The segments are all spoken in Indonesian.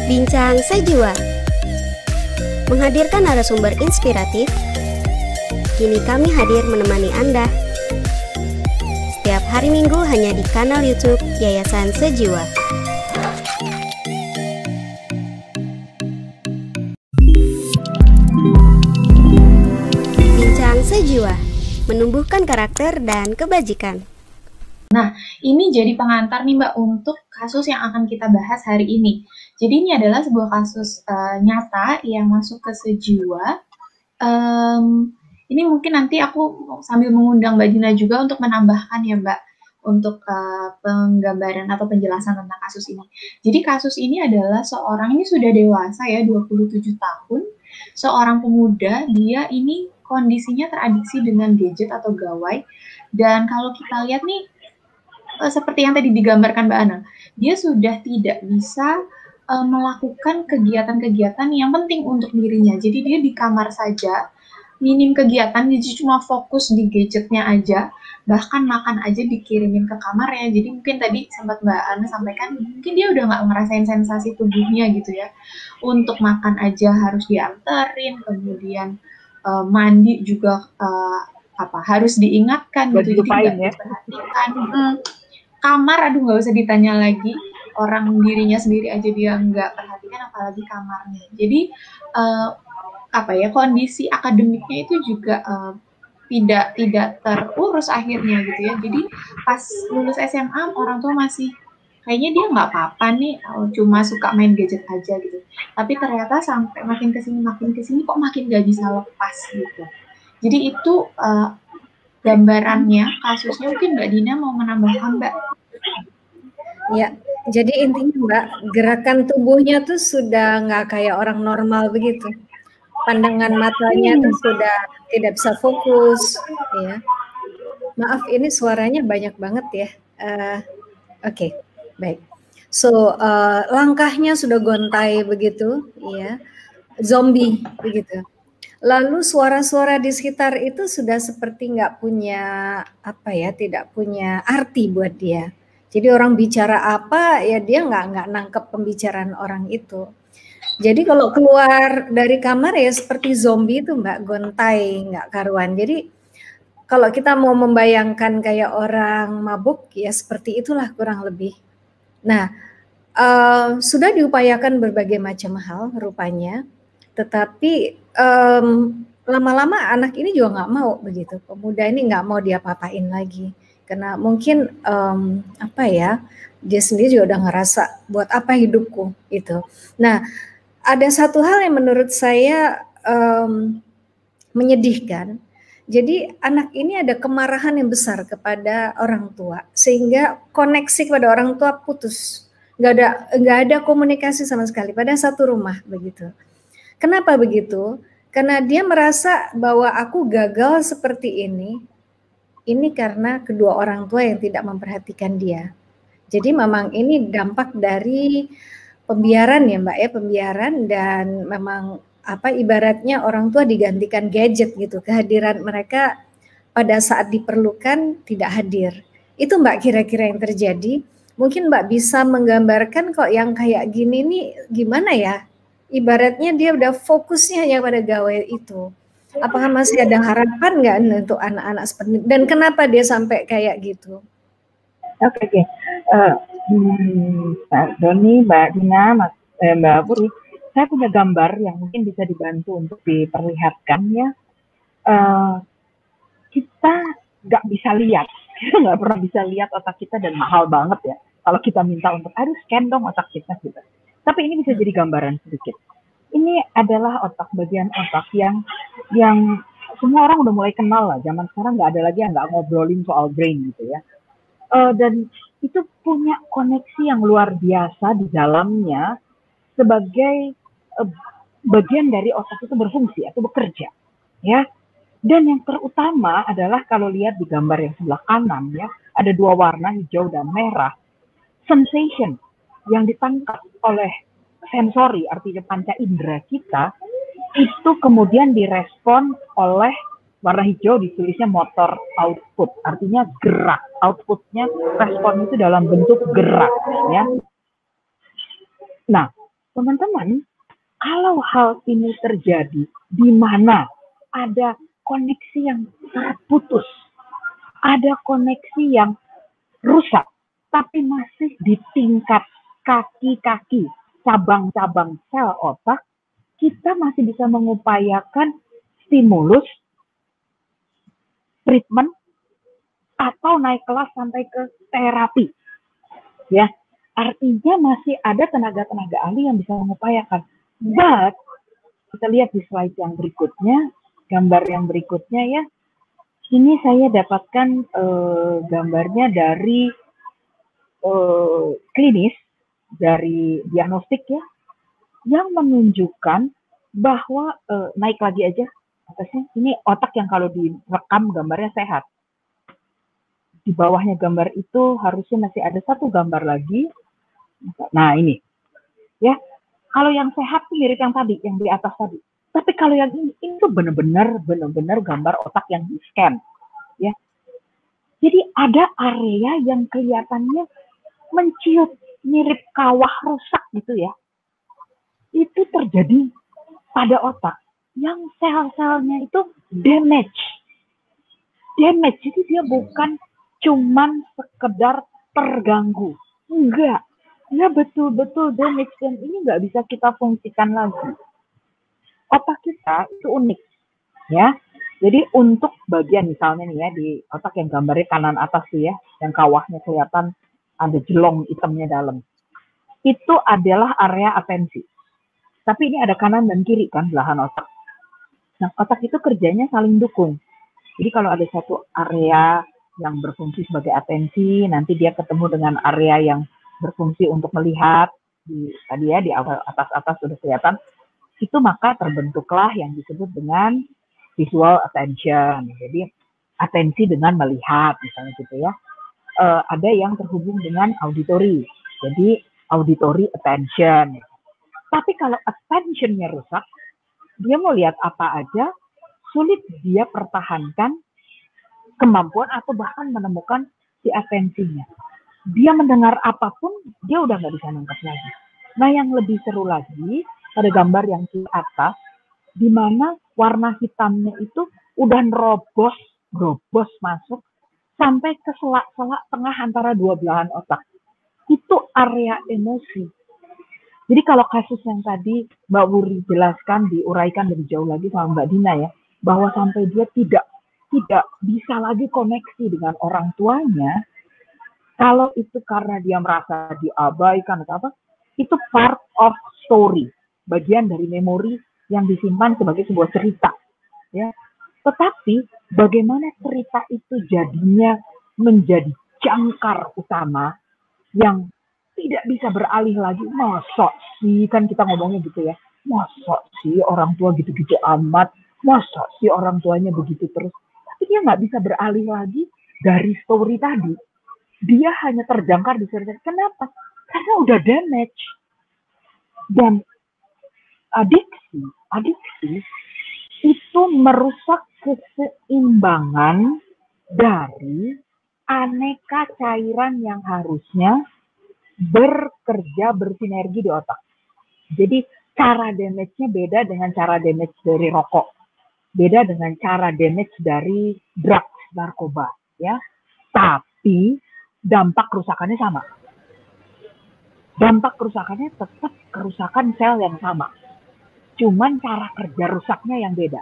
Bincang Sejiwa menghadirkan narasumber inspiratif. Kini kami hadir menemani Anda setiap hari Minggu hanya di kanal YouTube Yayasan Sejiwa. Bincang Sejiwa menumbuhkan karakter dan kebajikan. Nah, ini jadi pengantar nih Mbak untuk kasus yang akan kita bahas hari ini. Jadi ini adalah sebuah kasus nyata yang masuk ke Sejiwa. Ini mungkin nanti aku sambil mengundang Mbak Dina juga untuk menambahkan ya Mbak, untuk penggambaran atau penjelasan tentang kasus ini. Jadi kasus ini adalah seorang, ini sudah dewasa ya, 27 tahun, seorang pemuda, dia ini kondisinya teradiksi dengan gadget atau gawai. Dan kalau kita lihat nih, seperti yang tadi digambarkan Mbak Ana, dia sudah tidak bisa melakukan kegiatan-kegiatan yang penting untuk dirinya. Jadi dia di kamar saja, minim kegiatan, dia cuma fokus di gadgetnya aja, bahkan makan aja dikirimin ke kamarnya. Jadi mungkin tadi sempat Mbak Ana sampaikan, mungkin dia udah nggak ngerasain sensasi tubuhnya gitu ya. Untuk makan aja harus dianterin, kemudian mandi juga harus diingatkan gitu, jadi nggak diperhatikan. Kamar, aduh nggak usah ditanya lagi, orang dirinya sendiri aja dia nggak perhatikan, apalagi kamarnya. Jadi kondisi akademiknya itu juga tidak terurus akhirnya gitu ya. Jadi pas lulus SMA orang tua masih kayaknya dia nggak apa-apa nih, cuma suka main gadget aja gitu. Tapi ternyata sampai makin kesini kok makin nggak bisa lepas gitu. Jadi itu gambarannya, kasusnya. Mungkin Mbak Dina mau menambahkan Mbak? Ya, jadi intinya Mbak, gerakan tubuhnya tuh sudah nggak kayak orang normal begitu. Pandangan matanya tuh sudah tidak bisa fokus, ya. Maaf, ini suaranya banyak banget ya. Oke, baik. So, langkahnya sudah gontai begitu, ya. Zombie begitu. Lalu suara-suara di sekitar itu sudah seperti nggak punya tidak punya arti buat dia. Jadi orang bicara apa ya dia nggak nangkep pembicaraan orang itu. Jadi kalau keluar dari kamar ya seperti zombie itu Mbak, gontai nggak karuan. Jadi kalau kita mau membayangkan kayak orang mabuk ya seperti itulah kurang lebih. Nah, sudah diupayakan berbagai macam hal rupanya. Tetapi lama-lama anak ini juga nggak mau begitu. Pemuda ini nggak mau diapa-apain lagi. Karena mungkin dia sendiri juga udah ngerasa buat apa hidupku itu. Nah, ada satu hal yang menurut saya menyedihkan. Jadi anak ini ada kemarahan yang besar kepada orang tua. Sehingga koneksi kepada orang tua putus. Nggak ada komunikasi sama sekali pada satu rumah begitu. Kenapa begitu? Karena dia merasa bahwa aku gagal seperti ini karena kedua orang tua yang tidak memperhatikan dia. Jadi memang ini dampak dari pembiaran ya Mbak ya, pembiaran, dan memang ibaratnya orang tua digantikan gadget gitu. Kehadiran mereka pada saat diperlukan tidak hadir. Itu Mbak kira-kira yang terjadi. Mungkin Mbak bisa menggambarkan kok yang kayak gini nih gimana ya? Ibaratnya dia udah fokusnya hanya pada gawe itu. Apakah masih ada harapan nggak untuk anak-anak seperti ini? Dan kenapa dia sampai kayak gitu? Oke. Mbak Doni, Mbak Dina, Mbak Puri, saya punya gambar yang mungkin bisa dibantu untuk diperlihatkan ya. Kita nggak bisa lihat, kita nggak pernah bisa lihat otak kita, dan mahal banget ya kalau kita minta untuk scan dong otak kita gitu. Tapi ini bisa jadi gambaran sedikit. Ini adalah bagian otak yang semua orang udah mulai kenal lah. Zaman sekarang nggak ada lagi yang nggak ngobrolin soal brain gitu ya. Dan itu punya koneksi yang luar biasa di dalamnya sebagai bagian dari otak itu berfungsi atau bekerja, ya. Dan yang terutama adalah kalau lihat di gambar yang sebelah kanan ya, ada dua warna hijau dan merah. Sensation yang ditangkap oleh sensori, artinya panca indera kita, itu kemudian direspon oleh warna hijau, ditulisnya motor output, artinya gerak. Outputnya, respon itu dalam bentuk gerak ya. Nah, teman-teman, kalau hal ini terjadi di mana ada koneksi yang terputus, ada koneksi yang rusak, tapi masih di tingkat kaki-kaki, cabang-cabang sel otak, kita masih bisa mengupayakan stimulus, treatment, atau naik kelas sampai ke terapi. Ya, artinya masih ada tenaga-tenaga ahli yang bisa mengupayakan. But kita lihat di slide yang berikutnya, gambar yang berikutnya ya. Ini saya dapatkan gambarnya dari klinis, dari diagnostik ya, yang menunjukkan bahwa naik lagi aja atasnya. Ini otak yang kalau direkam gambarnya sehat. Di bawahnya gambar itu harusnya masih ada satu gambar lagi. Nah ini, ya. Kalau yang sehat tuh mirip yang tadi, yang di atas tadi. Tapi kalau yang ini tuh benar-benar gambar otak yang di scan, ya. Jadi ada area yang kelihatannya menciut, mirip kawah rusak gitu ya. Itu terjadi pada otak yang sel-selnya itu damage. Jadi dia bukan cuman sekedar terganggu. Enggak. Ya betul-betul damage dan ini nggak bisa kita fungsikan lagi. Otak kita itu unik, ya. Jadi untuk bagian misalnya nih ya di otak yang gambarnya kanan atas tuh ya, yang kawahnya kelihatan ada jelong hitamnya dalam. Itu adalah area atensi. Tapi ini ada kanan dan kiri kan belahan otak. Nah otak itu kerjanya saling dukung. Jadi kalau ada satu area yang berfungsi sebagai atensi, nanti dia ketemu dengan area yang berfungsi untuk melihat tadi ya di atas sudah kelihatan. Itu maka terbentuklah yang disebut dengan visual attention. Jadi atensi dengan melihat misalnya gitu ya. Ada yang terhubung dengan auditory. Jadi auditory attention. Tapi kalau attention-nya rusak, dia mau lihat apa aja, sulit dia pertahankan kemampuan atau bahkan menemukan si atensinya. Dia mendengar apapun, dia udah nggak bisa nangkap lagi. Nah yang lebih seru lagi, pada gambar yang di atas, di mana warna hitamnya itu udah nerobos masuk sampai ke selak-selak tengah antara dua belahan otak. Itu area emosi. Jadi kalau kasus yang tadi Mbak Wuri jelaskan, diuraikan lebih jauh lagi sama Mbak Dina ya, bahwa sampai dia tidak bisa lagi koneksi dengan orang tuanya, kalau itu karena dia merasa diabaikan atau apa, itu part of story. Bagian dari memori yang disimpan sebagai sebuah cerita, ya. Tetapi bagaimana cerita itu jadinya menjadi jangkar utama yang tidak bisa beralih lagi. Masa sih, kan kita ngomongnya gitu ya, masa sih orang tua gitu-gitu amat, masa sih orang tuanya begitu terus. Tapi dia nggak bisa beralih lagi dari story tadi. Dia hanya terjangkar di cerita. Kenapa? Karena udah damage. Dan adiksi itu merusak keseimbangan dari aneka cairan yang harusnya bekerja bersinergi di otak. Jadi cara damage-nya beda dengan cara damage dari rokok, beda dengan cara damage dari drugs, narkoba, ya. Tapi dampak kerusakannya sama. Dampak kerusakannya tetap kerusakan sel yang sama. Cuman cara kerja rusaknya yang beda.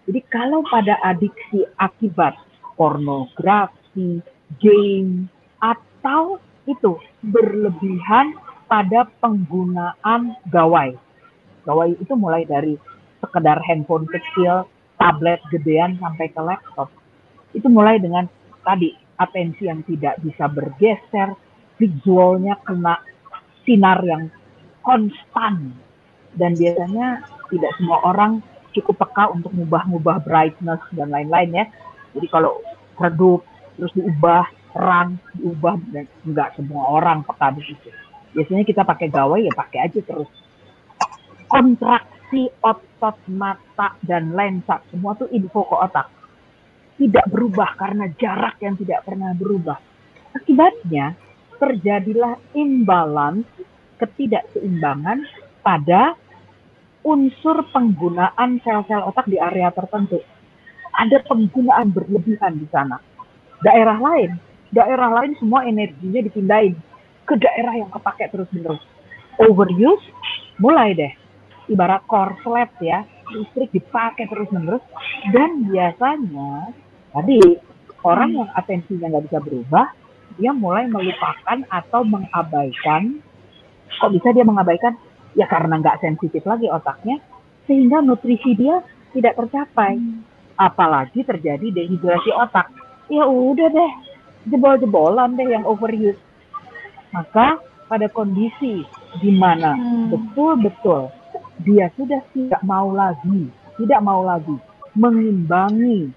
Jadi kalau pada adiksi akibat pornografi, game, atau itu berlebihan pada penggunaan gawai. Gawai itu mulai dari sekedar handphone kecil, tablet gedean sampai ke laptop. Itu mulai dengan tadi atensi yang tidak bisa bergeser, visualnya kena sinar yang konstan. Dan biasanya tidak semua orang cukup peka untuk ngubah brightness dan lain-lain ya. Jadi kalau redup, terus diubah, terang, diubah, dan enggak semua orang peka begitu. Biasanya kita pakai gawai ya pakai aja terus. Kontraksi otot mata dan lensa, semua tuh info ke otak. Tidak berubah karena jarak yang tidak pernah berubah. Akibatnya terjadilah imbalance, ketidakseimbangan pada unsur penggunaan sel-sel otak di area tertentu. Ada penggunaan berlebihan di sana. Daerah lain semua energinya dipindahin ke daerah yang kepake terus-menerus. Overuse, mulai deh. Ibarat korslet ya, listrik dipakai terus-menerus. Dan biasanya, tadi orang yang atensinya nggak bisa berubah, dia mulai melupakan atau mengabaikan. Kok bisa dia mengabaikan? Ya karena nggak sensitif lagi otaknya, sehingga nutrisi dia tidak tercapai. Apalagi terjadi dehidrasi otak. Ya udah deh, jebol-jebolan deh yang overuse. Maka pada kondisi di mana betul-betul dia sudah tidak mau lagi mengimbangi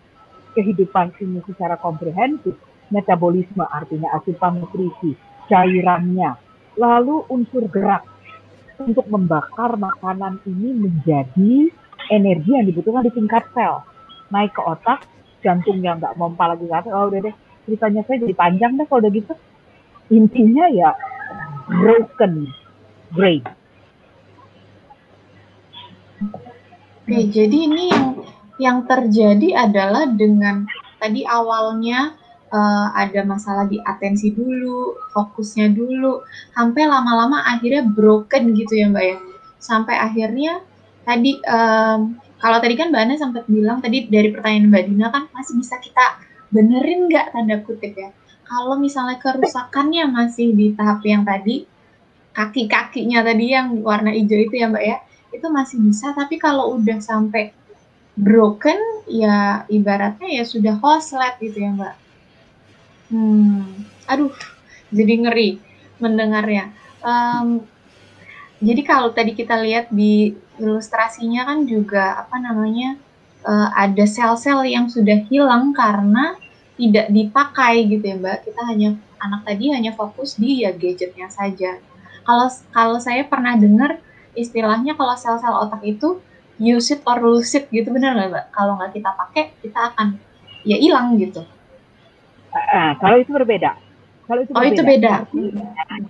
kehidupan ini secara komprehensif, metabolisme artinya asupan nutrisi, cairannya, lalu unsur gerak untuk membakar makanan ini menjadi energi yang dibutuhkan di tingkat sel, naik ke otak, jantungnya nggak mompa lagi kan? Oh udah deh, ceritanya saya jadi panjang deh kalau udah gitu. Intinya ya broken brain. Oke, jadi ini yang terjadi adalah dengan tadi awalnya ada masalah di atensi dulu, fokusnya dulu, sampai lama-lama akhirnya broken gitu ya Mbak ya. Sampai akhirnya tadi kalau tadi kan Mbak Ana sempat bilang tadi dari pertanyaan Mbak Dina kan masih bisa kita benerin nggak tanda kutip ya. Kalau misalnya kerusakannya masih di tahap yang tadi, kaki-kakinya tadi yang warna hijau itu ya Mbak ya, itu masih bisa, tapi kalau udah sampai broken, ya ibaratnya ya sudah koslet gitu ya Mbak. Aduh, jadi ngeri mendengarnya. Jadi kalau tadi kita lihat di ilustrasinya kan juga ada sel-sel yang sudah hilang karena tidak dipakai gitu ya Mbak. Anak tadi hanya fokus di ya gadgetnya saja. Kalau saya pernah dengar istilahnya kalau sel-sel otak itu use it or lose it gitu, benar nggak Mbak? Kalau nggak kita pakai, kita akan ya hilang gitu. Kalau itu berbeda. Itu beda.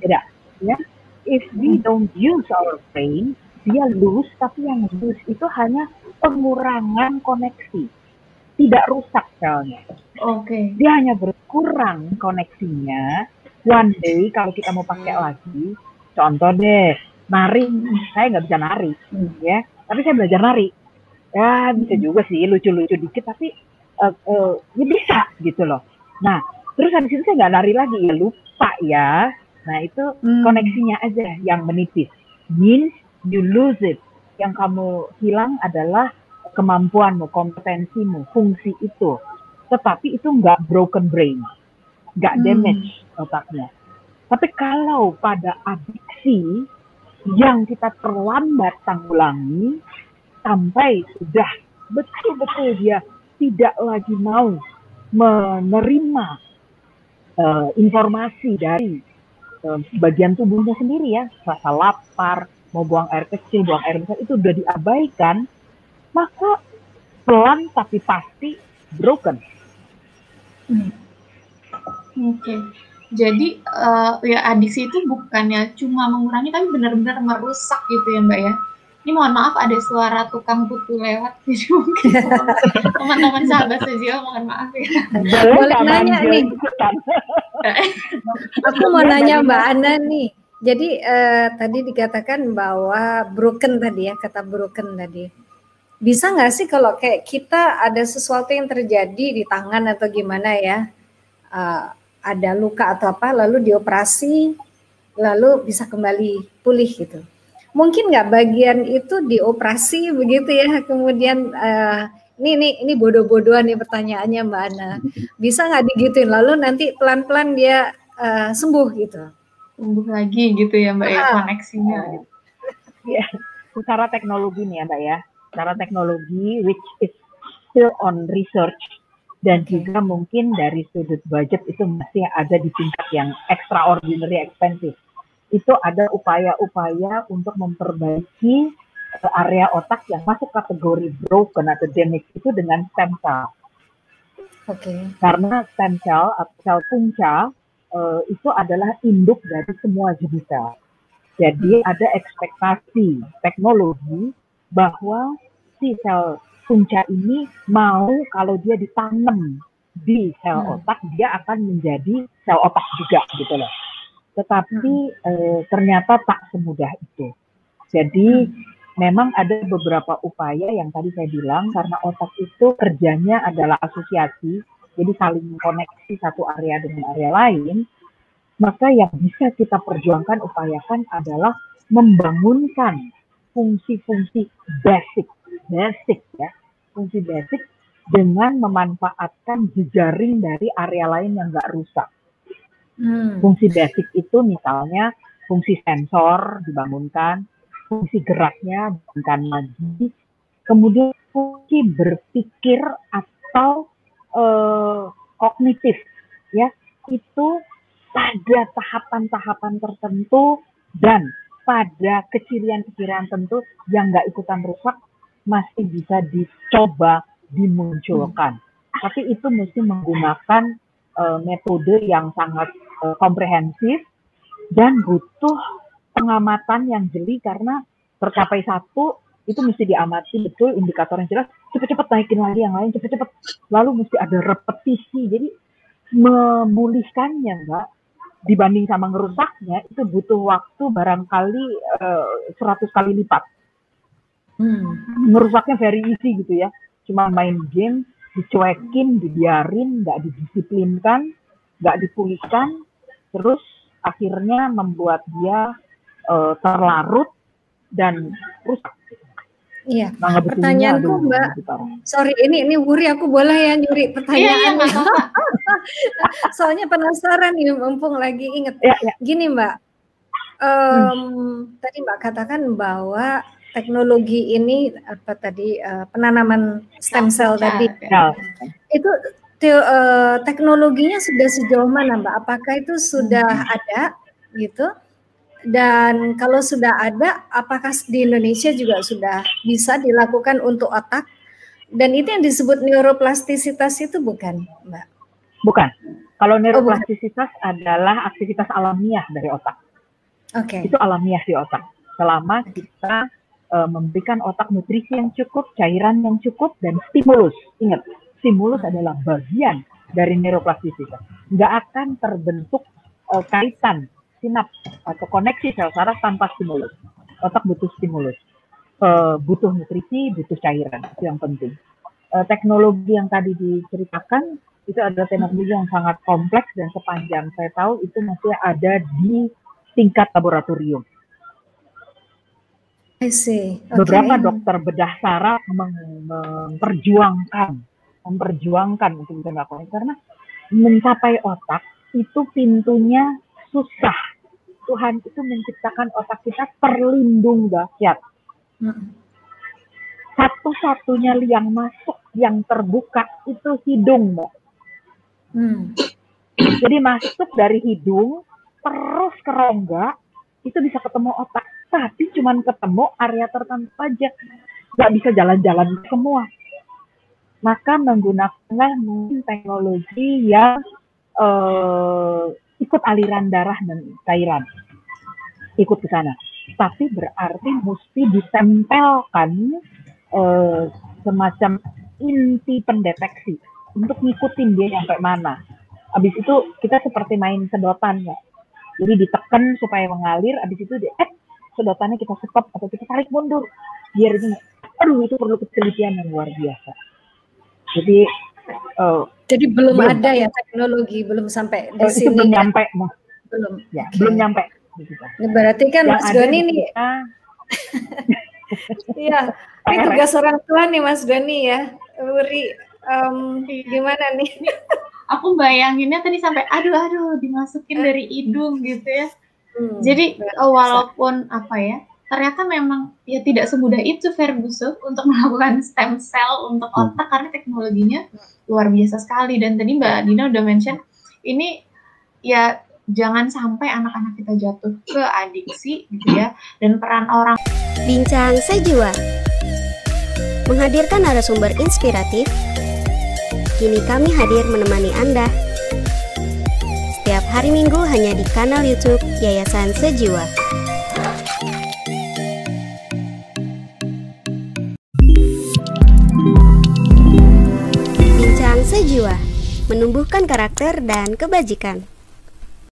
Beda. Ya. If we don't use our brain, dia lose, tapi yang lose itu hanya pengurangan koneksi, tidak rusak selnya. Oke. Dia hanya berkurang koneksinya. One day kalau kita mau pakai lagi, contoh deh, nari, saya nggak bisa nari, ya, tapi saya belajar nari. Ya bisa juga sih, lucu-lucu dikit, tapi ya bisa gitu loh. Nah, terus habis itu saya nggak nari lagi, ya lupa ya. Nah itu koneksinya aja yang menipis. Means you lose it. Yang kamu hilang adalah kemampuanmu, kompetensimu, fungsi itu. Tetapi itu nggak broken brain, nggak damage otaknya. Tapi kalau pada adiksi yang kita terlambat tanggulangi sampai sudah betul-betul dia tidak lagi mau menerima informasi dari bagian tubuhnya sendiri ya, rasa lapar, mau buang air kecil, buang air besar, itu udah diabaikan, maka pelan tapi pasti broken. Oke. Jadi ya adiksi itu bukannya cuma mengurangi tapi benar-benar merusak gitu ya Mbak ya. Ini mohon maaf ada suara tukang putu lewat, jadi mungkin teman-teman sahabat sejauh mohon maaf ya. Boleh nanya nih. Aku mau nanya Mbak Ana nih. Jadi tadi dikatakan bahwa broken tadi ya, kata broken tadi. Bisa nggak sih kalau kayak kita ada sesuatu yang terjadi di tangan atau gimana ya, ada luka atau apa, lalu dioperasi, lalu bisa kembali pulih gitu. Mungkin nggak bagian itu dioperasi begitu ya, kemudian ini bodoh-bodohan nih pertanyaannya Mbak Ana. Bisa nggak digituin, lalu nanti pelan-pelan dia sembuh gitu. Sembuh lagi gitu ya Mbak ya, koneksinya. Ya, secara teknologi nih ya Mbak ya, secara teknologi which is still on research, dan juga mungkin dari sudut budget itu masih ada di tingkat yang extraordinary expensive. Itu ada upaya-upaya untuk memperbaiki area otak yang masuk kategori broken atau damage itu dengan stem cell. Karena stem cell atau sel punca itu adalah induk dari semua jenis sel. Jadi ada ekspektasi teknologi bahwa si sel punca ini mau kalau dia ditanam di sel otak, dia akan menjadi sel otak juga gitu loh. Tetapi ternyata tak semudah itu. Jadi memang ada beberapa upaya yang tadi saya bilang, karena otak itu kerjanya adalah asosiasi, jadi saling koneksi satu area dengan area lain, maka yang bisa kita perjuangkan, upayakan adalah membangunkan fungsi-fungsi basic ya, fungsi basic dengan memanfaatkan jejaring dari area lain yang nggak rusak. Fungsi basic itu misalnya fungsi sensor dibangunkan, fungsi geraknya dibangunkan lagi, kemudian fungsi berpikir atau kognitif ya, itu pada tahapan-tahapan tertentu dan pada kecirian-kecirian tertentu yang nggak ikutan rusak masih bisa dicoba dimunculkan. Tapi itu mesti menggunakan metode yang sangat komprehensif dan butuh pengamatan yang jeli, karena tercapai satu itu mesti diamati betul indikator yang jelas, cepat-cepat naikin lagi yang lain, cepat-cepat, lalu mesti ada repetisi. Jadi memulihkannya enggak dibanding sama ngerusaknya itu butuh waktu barangkali 100 kali lipat. Ngerusaknya very easy gitu ya, cuma main game, dicuekin, dibiarin, nggak didisiplinkan, nggak dipulihkan, terus akhirnya membuat dia terlarut dan rusak. Iya, pertanyaanku Mbak, sorry ini Wuri, aku boleh ya nyuri pertanyaan? Iya, soalnya penasaran nih, mumpung lagi inget. Gini Mbak, tadi Mbak katakan bahwa teknologi ini apa tadi penanaman stem cell tadi, itu teknologinya sudah sejauh mana Mbak? Apakah itu sudah ada gitu? Dan kalau sudah ada, apakah di Indonesia juga sudah bisa dilakukan untuk otak? Dan itu yang disebut neuroplastisitas itu bukan, Mbak? Bukan. Kalau neuroplastisitas adalah aktivitas alamiah dari otak. Itu alamiah di otak. Selama kita memberikan otak nutrisi yang cukup, cairan yang cukup, dan stimulus. Ingat, stimulus adalah bagian dari neuroplastisitas. Nggak akan terbentuk kaitan sinaps atau koneksi sel saraf tanpa stimulus. Otak butuh stimulus, butuh nutrisi, butuh cairan, itu yang penting. Teknologi yang tadi diceritakan itu adalah teknologi yang sangat kompleks dan sepanjang saya tahu itu masih ada di tingkat laboratorium. I see. Beberapa dokter bedah saraf memperjuangkan untuk bisa melakukan, karena mencapai otak itu pintunya susah. Tuhan itu menciptakan otak kita terlindung dahsyat. Satu-satunya liang masuk yang terbuka itu hidung, Mbak. Jadi masuk dari hidung terus ke rongga itu bisa ketemu otak, tapi cuman ketemu area tertentu aja, nggak bisa jalan-jalan semua. Maka menggunakanlah teknologi yang ikut aliran darah dan cairan, ikut ke sana. Tapi berarti mesti ditempelkan semacam inti pendeteksi untuk ngikutin dia sampai mana. Habis itu kita seperti main sedotan ya. Jadi ditekan supaya mengalir, habis itu sedotannya kita stop atau kita tarik mundur. Biar ini, itu perlu ketelitian yang luar biasa. Jadi belum ada ya teknologi, belum sampai di sini. Itu belum nyampe, belum. Ya, belum nyampe. Berarti kan Mas Doni nih. Iya, ini tugas orang tua nih Mas Doni ya. Wuri, gimana nih? Aku bayanginnya tadi sampai aduh dimasukin dari hidung gitu ya. Jadi walaupun ternyata memang ya tidak semudah itu Ferguson untuk melakukan stem cell untuk otak, karena teknologinya luar biasa sekali. Dan tadi Mbak Dina udah mention ini ya jangan sampai anak-anak kita jatuh ke adiksi gitu ya. Dan peran orang Bincang Sejiwa menghadirkan narasumber inspiratif. Kini kami hadir menemani Anda setiap hari Minggu hanya di kanal YouTube Yayasan Sejiwa. menumbuhkan karakter dan kebajikan.